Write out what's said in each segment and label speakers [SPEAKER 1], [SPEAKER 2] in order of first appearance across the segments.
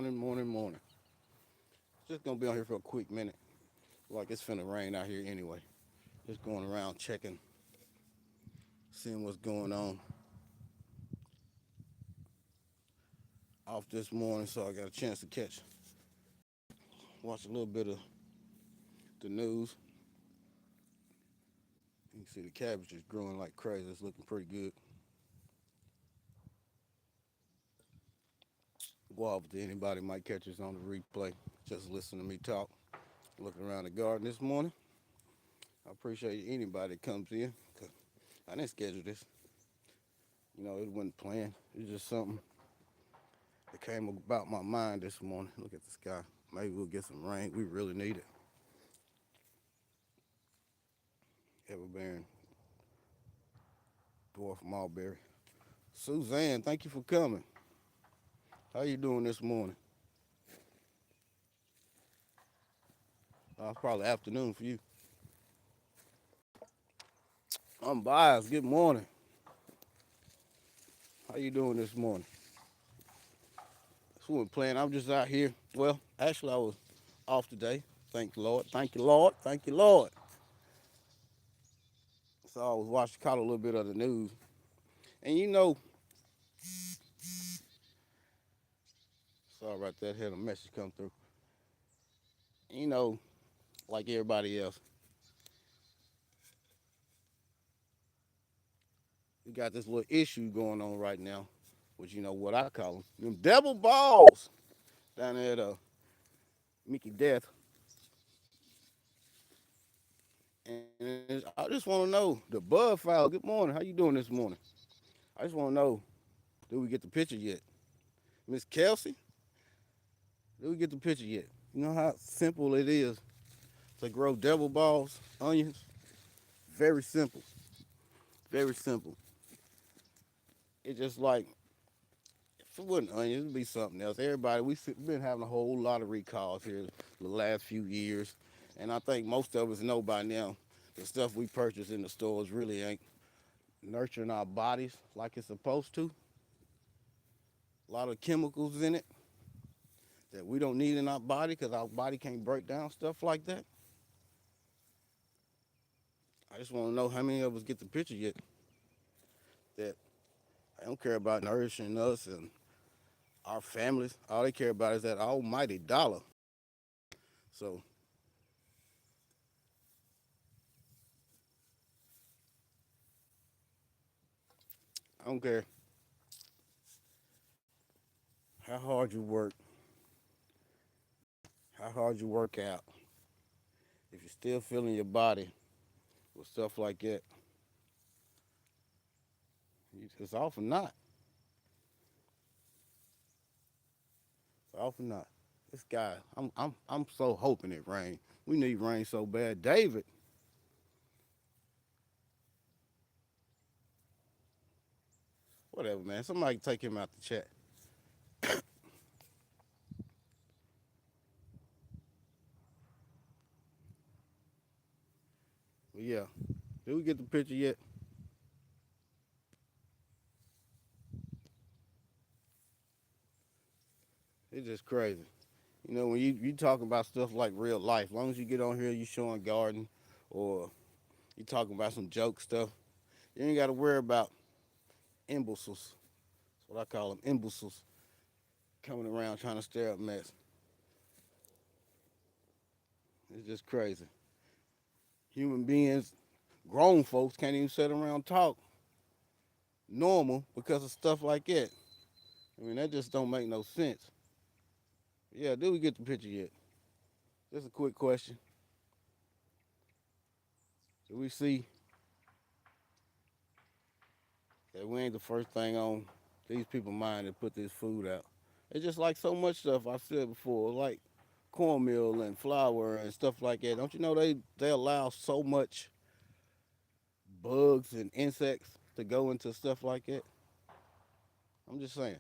[SPEAKER 1] Morning. Just gonna be on here for a quick minute. Like it's finna rain out here anyway. Just going around checking, seeing what's going on off this morning. So I got a chance to watch a little bit of the news. You can see the cabbage is growing like crazy. It's looking pretty good. Go off to anybody might catch us on the replay. Just listen to me talk. Looking around the garden this morning. I appreciate anybody that comes in. 'Cause I didn't schedule this. It wasn't planned. It was just something that came about my mind this morning. Look at the sky. Maybe we'll get some rain. We really need it. Everbearing dwarf mulberry. Suzanne, thank you for coming. How you doing this morning? It's probably afternoon for you. I'm biased. Good morning. How you doing this morning? So we're playing. I'm just out here. Well, actually, I was off today. Thank you, Lord. Thank you, Lord. Thank you, Lord. So I was caught a little bit of the news. And sorry about that. Had a message come through. You know, like everybody else, we got this little issue going on right now, which what I call them devil balls down there at Mickey Death. And I just want to know the Bud file. Good morning. How you doing this morning? I just want to know, did we get the picture yet? Miss Kelsey, did we get the picture yet? You know how simple it is to grow devil balls, onions? Very simple. Very simple. It's just like, if it wasn't onions, it'd be something else. We've been having a whole lot of recalls here the last few years. And I think most of us know by now the stuff we purchase in the stores really ain't nurturing our bodies like it's supposed to. A lot of chemicals in it that we don't need in our body because our body can't break down stuff like that. I just want to know how many of us get the picture yet that I don't care about nourishing us and our families. All they care about is that almighty dollar. So I don't care how hard you work, how hard you work out. If you're still feeling your body with stuff like that, it's often not. It's often not. This guy, I'm so hoping it rains. We need rain so bad. David, whatever, man. Somebody take him out the chat. But yeah, did we get the picture yet? It's just crazy. When you talking about stuff like real life, as long as you get on here, you showing garden, or you talking about some joke stuff, you ain't got to worry about imbeciles. That's what I call them, imbeciles, coming around trying to stir up mess. It's just crazy. Human beings, grown folks can't even sit around and talk normal because of stuff like that. I mean, that just don't make no sense. Yeah, did we get the picture yet? Just a quick question. Did we see that we ain't the first thing on these people's mind to put this food out? It's just like so much stuff I said before, like cornmeal and flour and stuff like that. Don't you know they allow so much bugs and insects to go into stuff like that? I'm just saying.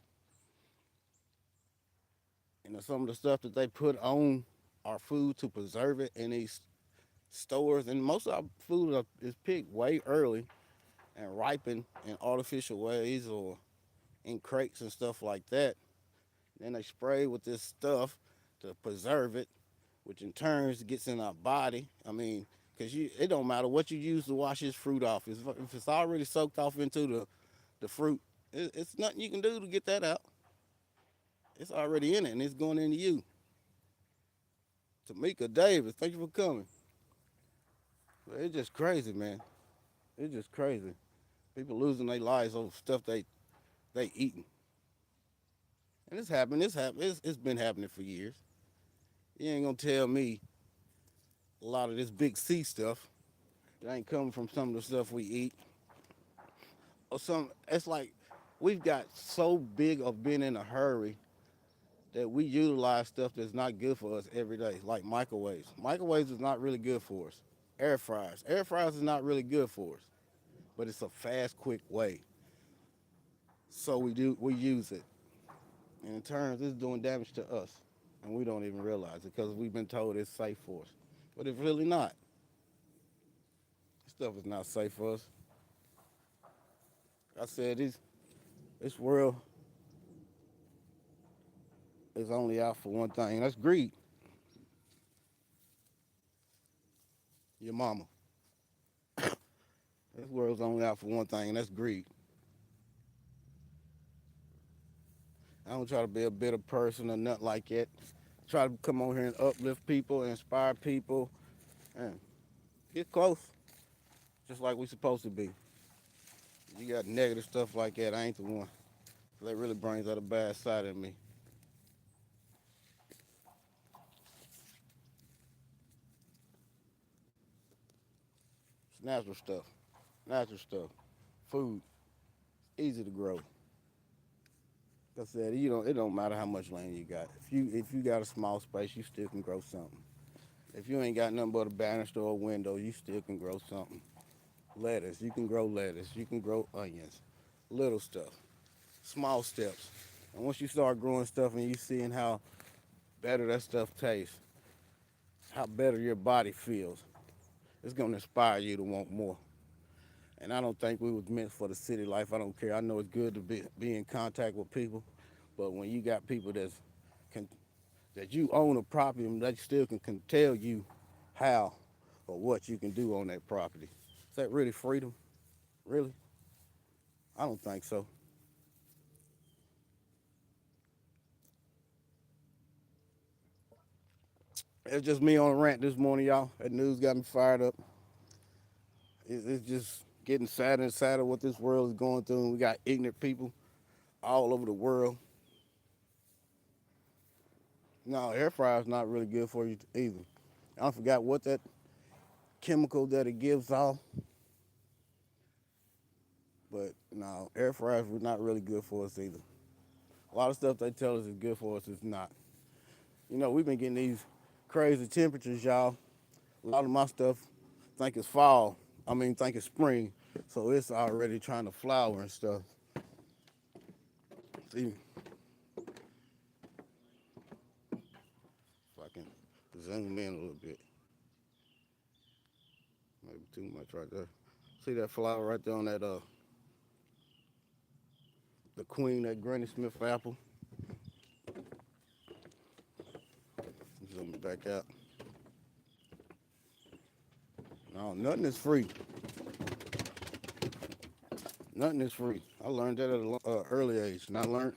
[SPEAKER 1] Some of the stuff that they put on our food to preserve it in these stores, and most of our food is picked way early and ripened in artificial ways or in crates and stuff like that. Then they spray with this stuff to preserve it, which in turns gets in our body. I mean, because it don't matter what you use to wash this fruit off. If it's already soaked off into the fruit, it's nothing you can do to get that out. It's already in it, and it's going into you. Tamika Davis, thank you for coming. But it's just crazy, man. It's just crazy. People losing their lives over stuff they eating, and it's happened. It's been happening for years. You ain't gonna tell me a lot of this big C stuff that ain't coming from some of the stuff we eat or some. It's like we've got so big of being in a hurry that we utilize stuff that's not good for us every day, like microwaves. Microwaves is not really good for us. Air fryers. Air fryers is not really good for us, but it's a fast, quick way. So we use it, and in turn, it's doing damage to us, and we don't even realize it because we've been told it's safe for us, but it's really not. This stuff is not safe for us. Like I said this world is only out for one thing, and that's greed. Your mama. This world's only out for one thing, and that's greed. I don't try to be a bitter person or nothing like that. Try to come on here and uplift people, inspire people, and get close, just like we supposed to be. You got negative stuff like that, I ain't the one. That really brings out a bad side of me. It's natural stuff. Natural stuff. Food. Easy to grow. Like I said, it don't matter how much land you got. If you got a small space, you still can grow something. If you ain't got nothing but a banister or a window, you still can grow something. Lettuce, you can grow lettuce. You can grow onions. Little stuff. Small steps. And once you start growing stuff and you seeing how better that stuff tastes, how better your body feels, it's gonna inspire you to want more. And I don't think we was meant for the city life. I don't care. I know it's good to be in contact with people, but when you got people can, that you own a property and they still can tell you how or what you can do on that property, is that really freedom? Really? I don't think so. It's just me on a rant this morning, y'all. That news got me fired up. It's just getting sadder and sadder what this world is going through, and we got ignorant people all over the world. No, air fryer is not really good for you either. I forgot what that chemical that it gives off, but no, air fryers were not really good for us either. A lot of stuff they tell us is good for us is not. We've been getting these crazy temperatures, y'all. A lot of my stuff think it's fall. Think it's spring, so it's already trying to flower and stuff. See, if I can zoom in a little bit, maybe too much right there. See that flower right there on that the queen, that Granny Smith apple. Zoom it back out. No, nothing is free. Nothing is free. I learned that at an early age, and I learned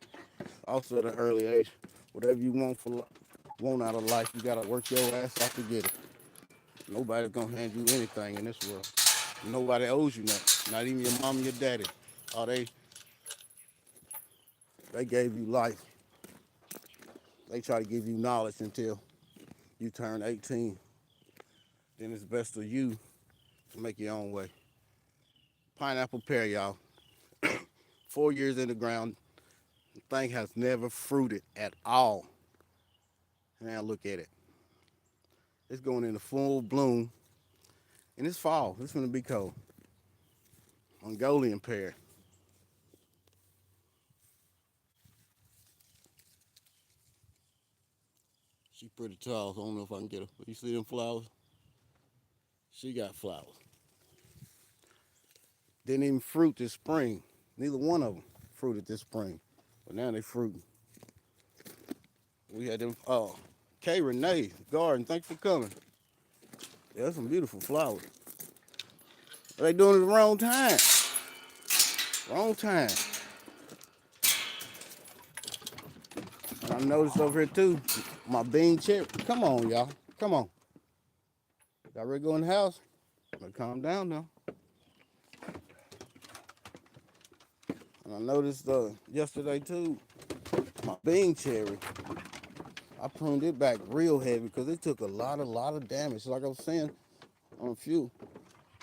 [SPEAKER 1] also at an early age, whatever you want out of life, you gotta work your ass off to get it. Nobody's gonna hand you anything in this world. Nobody owes you nothing. Not even your mom and your daddy. Oh, they gave you life. They try to give you knowledge until you turn 18. Then it's best of you to make your own way. Pineapple pear, y'all. 4 years in the ground, the thing has never fruited at all. Now look at it. It's going into full bloom, and it's fall. It's gonna be cold. Mongolian pear. She pretty tall. So I don't know if I can get her. But you see them flowers? She got flowers. Didn't even fruit this spring. Neither one of them fruited this spring, but now they fruiting. We had them. K Renee Garden. Thanks for coming. Yeah, that's some beautiful flowers. They doing it the wrong time. Wrong time. And I noticed over here too, my bean cherry. Come on, y'all. Come on. Y'all ready to go in the house? But calm down now. And I noticed yesterday too, my bean cherry. I pruned it back real heavy because it took a lot of damage. Like I was saying on a few,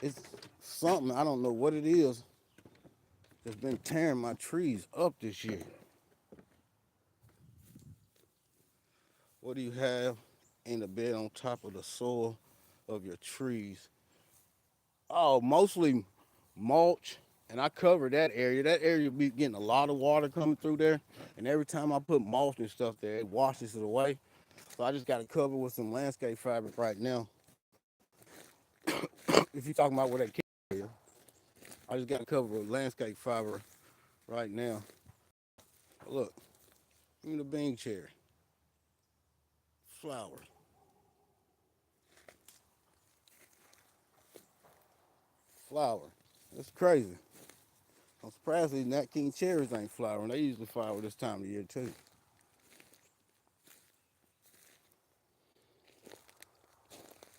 [SPEAKER 1] it's something I don't know what it is that's been tearing my trees up this year. What do you have in the bed on top of the soil of your trees? Oh, mostly mulch, and I cover that area. That area be getting a lot of water coming through there, and every time I put mulch and stuff there, it washes it away. So I just got to cover with some landscape fabric right now. If you're talking about where that kid is, I just got to cover with landscape fiber right now. Look, give me the bean cherry, flowers, flower. That's crazy. I'm surprised these Nat King cherries ain't flowering. They usually flower this time of year too.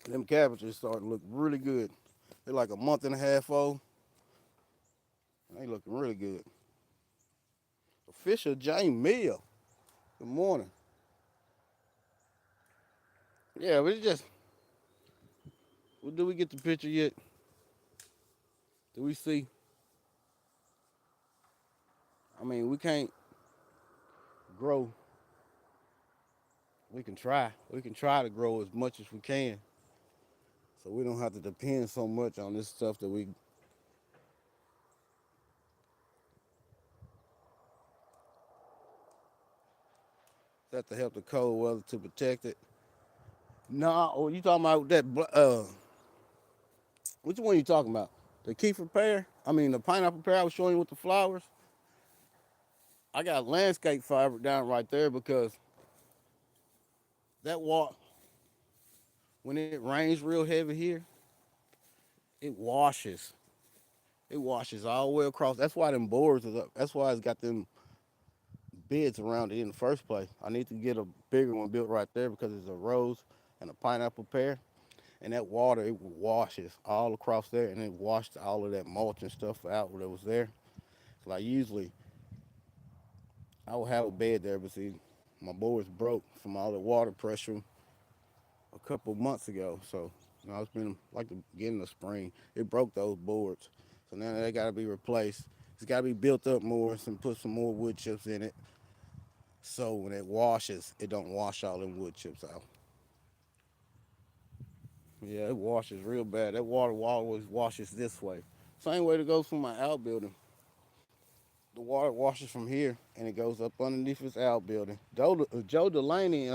[SPEAKER 1] Them cabbages starting to look really good. They're like a month and a half old. And they looking really good. Official Jane Mill. Good morning. Yeah, but it's just, well, do we get the picture yet? Do we see? I mean, we can't grow. We can try. We can try to grow as much as we can. So we don't have to depend so much on this stuff that we have to help the cold weather to protect it. No, oh, you talking about that, which one you talking about? The kefir pear? I mean, the pineapple pear I was showing you with the flowers? I got landscape fiber down right there because that water, when it rains real heavy here, it washes. It washes all the way across. That's why them boards is up. That's why it's got them beds around it in the first place. I need to get a bigger one built right there because it's a rose and a pineapple pear. And that water, it washes all across there, and it washed all of that mulch and stuff out that was there. Like usually, I would have a bed there, but see, my boards broke from all the water pressure a couple months ago. So, it's been like the beginning of spring. It broke those boards. So now they got to be replaced. It's got to be built up more and put some more wood chips in it. So when it washes, it don't wash all them wood chips out. Yeah, it washes real bad. That water always washes this way. Same way it goes from my outbuilding. The water washes from here and it goes up underneath this outbuilding. Joe Delaney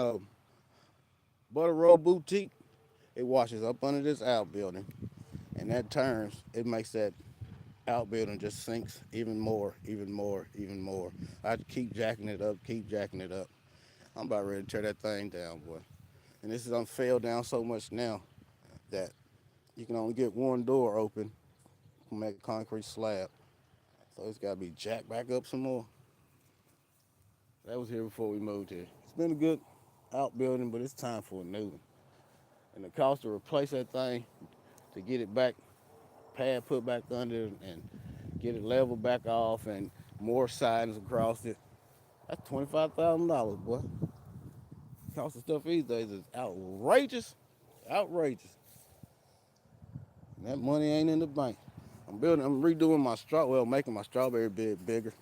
[SPEAKER 1] Butter Roll Boutique, it washes up under this outbuilding. And that turns, it makes that outbuilding just sinks even more, even more, even more. I keep jacking it up, keep jacking it up. I'm about ready to tear that thing down, boy. And this is done fell down so much now that you can only get one door open from that concrete slab. So it's got to be jacked back up some more. That was here before we moved here. It's been a good outbuilding, but it's time for a new one. And the cost to replace that thing, to get it back, pad put back under and get it leveled back off and more sidings across it, that's $25,000, boy. Cost of stuff these days is outrageous. Outrageous. And that money ain't in the bank. I'm redoing my making my strawberry bed bigger.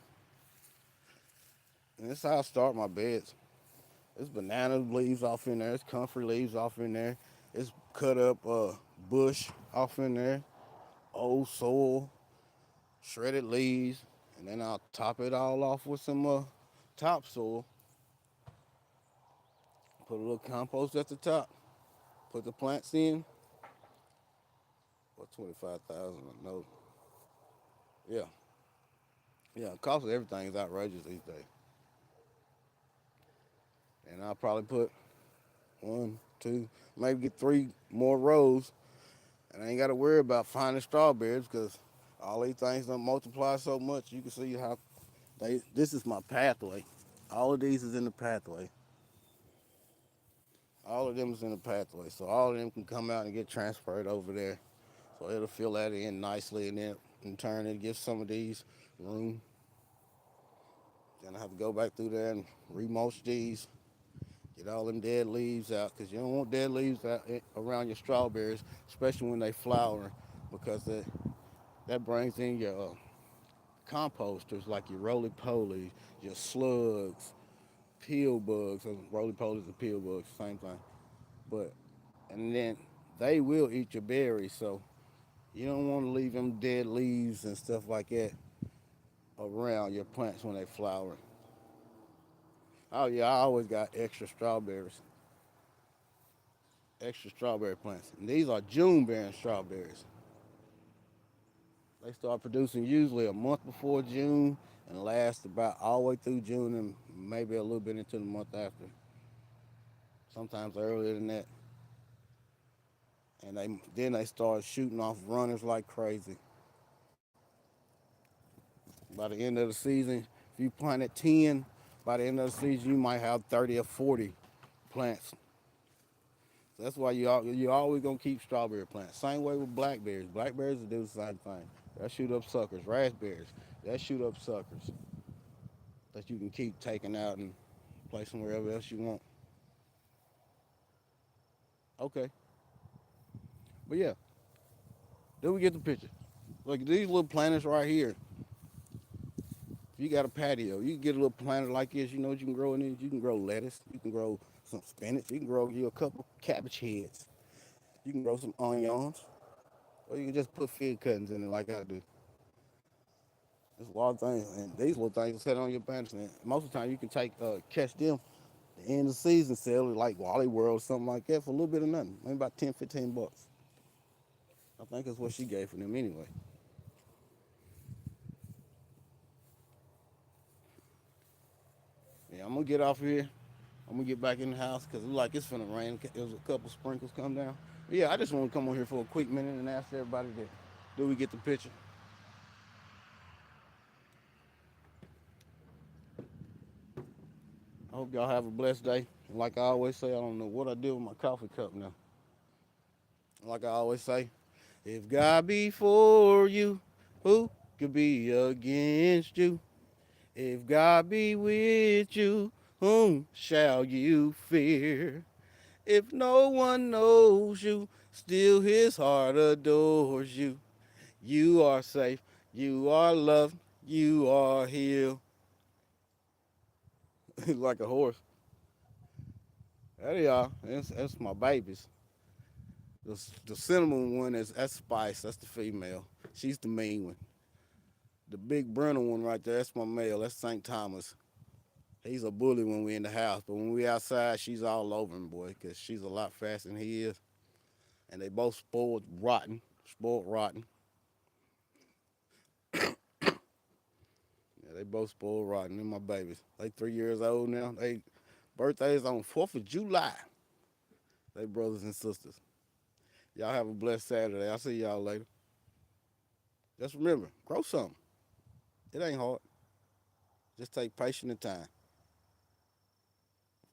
[SPEAKER 1] And that's how I start my beds. There's banana leaves off in there. There's comfrey leaves off in there. It's cut up bush off in there. Old soil, shredded leaves. And then I'll top it all off with some topsoil. Put a little compost at the top. Put the plants in. What, 25,000? No. Yeah. Yeah, the cost of everything is outrageous these days. And I'll probably put one, two, maybe get three more rows, and I ain't got to worry about finding strawberries because all these things don't multiply so much. You can see how this is my pathway. All of these is in the pathway. All of them is in the pathway, so all of them can come out and get transferred over there. So it'll fill that in nicely, and then in turn it gives some of these room. Then I have to go back through there and remulch these, get all them dead leaves out, because you don't want dead leaves out around your strawberries, especially when they flower, because that brings in your composters like your roly-polies, your slugs, peel bugs. Roly-polies and peel bugs, same thing. But and then they will eat your berries, so you don't want to leave them dead leaves and stuff like that around your plants when they flower. Oh yeah, I always got extra strawberry plants. And these are June bearing strawberries. They start producing usually a month before June and last about all the way through June and maybe a little bit into the month after. Sometimes earlier than that. And then they start shooting off runners like crazy. By the end of the season, if you planted 10, by the end of the season you might have 30 or 40 plants. So that's why you always gonna keep strawberry plants. Same way with blackberries. Blackberries will do the same thing. They'll shoot up suckers. Raspberries, they'll shoot up suckers that you can keep taking out and placing wherever else you want. Okay, but yeah, then we get the picture. Look, these little planters right here. If you got a patio, you can get a little planter like this. You know what you can grow in it? You can grow lettuce. You can grow some spinach. You can grow you a couple cabbage heads. You can grow some onions. Or you can just put fig cuttings in it like I do. There's a lot of things. And these little things are set on your bench. And most of the time you can catch them the end of the season, sell it like Wally World or something like that for a little bit of nothing. Maybe about 10, 15 bucks. I think that's what she gave for them anyway. Yeah, I'm gonna get off here. I'm gonna get back in the house because it look like it's finna rain. There's a couple sprinkles come down. But yeah, I just want to come on here for a quick minute and ask everybody that do we get the picture? I hope y'all have a blessed day. And like I always say, I don't know what I did with my coffee cup now. Like I always say, if God be for you, who could be against you? If God be with you, whom shall you fear? If no one knows you, still his heart adores you. You are safe, you are loved, you are healed. Like a horse. There they are. That's my babies. The cinnamon one that's Spice. That's the female. She's the mean one. The big Brenner one right there, that's my male. That's St. Thomas. He's a bully when we in the house, but when we outside, she's all over him, boy, because she's a lot faster than he is. And they both spoiled rotten. Yeah, they both spoiled rotten. They're my babies. They 3 years old now. They birthdays on 4th of July. They brothers and sisters. Y'all have a blessed Saturday. I'll see y'all later. Just remember, grow something. It ain't hard. Just take patience and time.